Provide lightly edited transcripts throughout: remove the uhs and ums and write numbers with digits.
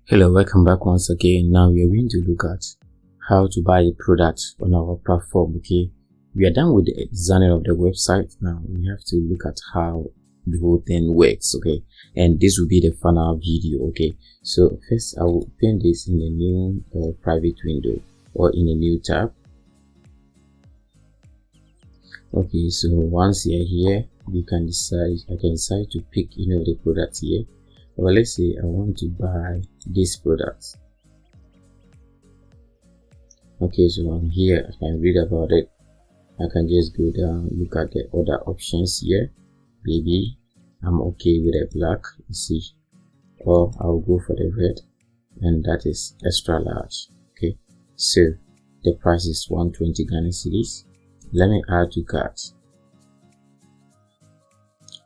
Hello, welcome back once again. Now we are going to look at how to buy a product on our platform. Okay, we are done with the designing of the website. Now we have to look at how the whole thing works. Okay, and this will be the final video. Okay, so first I will open this in a new private window or in a new tab. Okay, so once you're here, I can decide to pick the product here. Well, let's say I want to buy this product. Okay, so I'm here, I can read about it. I can just go down, look at the other options here. Maybe I'm okay with a black, you see, or I'll go for the red, and that is extra large. Okay, so the price is 120 Ghana cedis. Let me add to cart.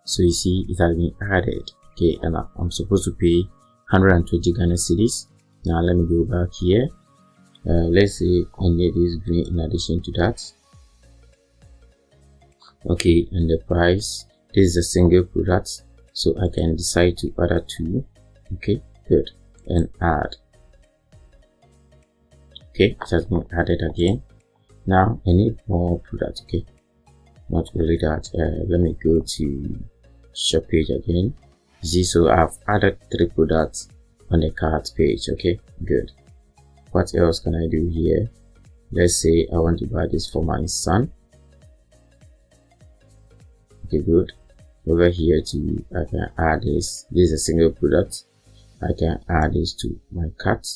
So you see it has been added. Okay, and I'm supposed to pay 120 Ghana cedis. Now let me go back here. Let's say I need this green in addition to that. Okay, and the price, this is a single product, so I can decide to add two. Okay, good, and add. Okay, it has been added again. Now I need more products. Okay, not only that, let me go to shop page again. See, so I've added 3 products on the cart page. Okay, good. What else can I do here? Let's say I want to buy this for my son. Okay, good. Over here too, I can add this. This is a single product. I can add this to my cart.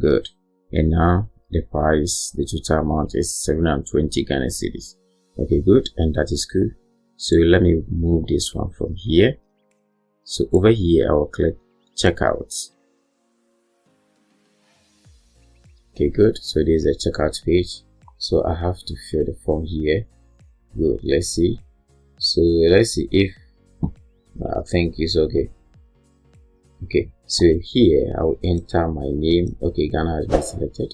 Good. And now the price, the total amount is 720 Ghana cedis. Okay, good, and that is good. So let me move this one from here. So over here I will click checkout. Okay, good. So there's a checkout page. So I have to fill the form here. Good. Let's see. So let's see if I think it's okay. Okay. So here I will enter my name. Okay, Ghana has been selected.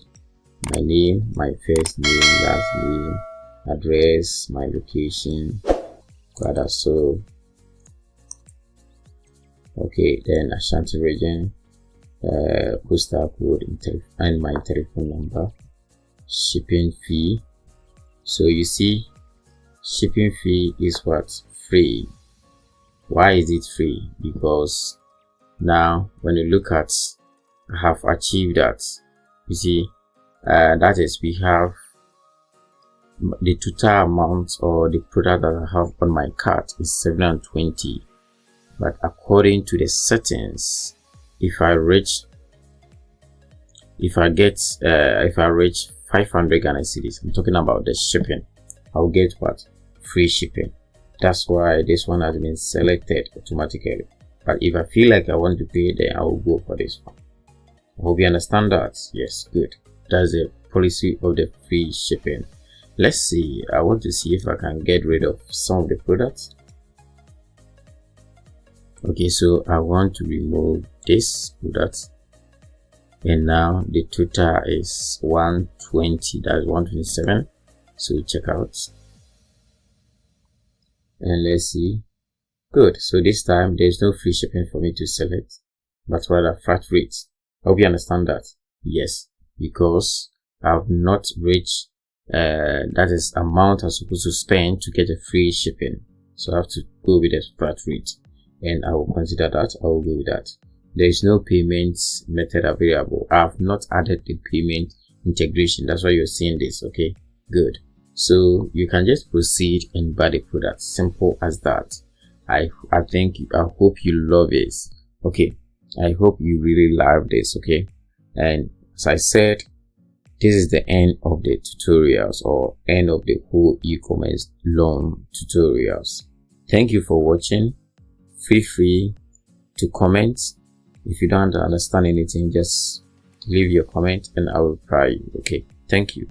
My name, my first name, last name, address, my location. Rather, so okay, then Ashanti region, postal code, and my telephone number, shipping fee. So you see, shipping fee is what? Free. Why is it free? Because now when you look at, I have achieved that. You see, that is, we have the total amount or the product that I have on my cart is 720, but according to the settings, if I reach 500 Ghana cedis, I'm talking about the shipping, I'll get what? Free shipping. That's why this one has been selected automatically. But if I feel like I want to pay, then I will go for this one. I hope you understand that. Yes, good. That's the policy of the free shipping. Let's see, I want to see if I can get rid of some of the products. Okay, so I want to remove this product, and now the total is 120, that's 127. So check out, and let's see. Good. So this time there's no free shipping for me to select, but rather flat rates. I hope you understand that. Yes, because I've not reached that is amount I'm supposed to spend to get a free shipping, so I have to go with a flat rate, and I will consider that. I will go with that. There is no payment method available. I have not added the payment integration. That's why you're seeing this. Okay, good. So you can just proceed and buy the product. Simple as that. I hope you love this. Okay, I hope you really love this. Okay, and as I said, this is the end of the tutorials, or end of the whole e-commerce long tutorials. Thank you for watching. Feel free to comment. If you don't understand anything, just leave your comment and I will reply you. Okay, thank you.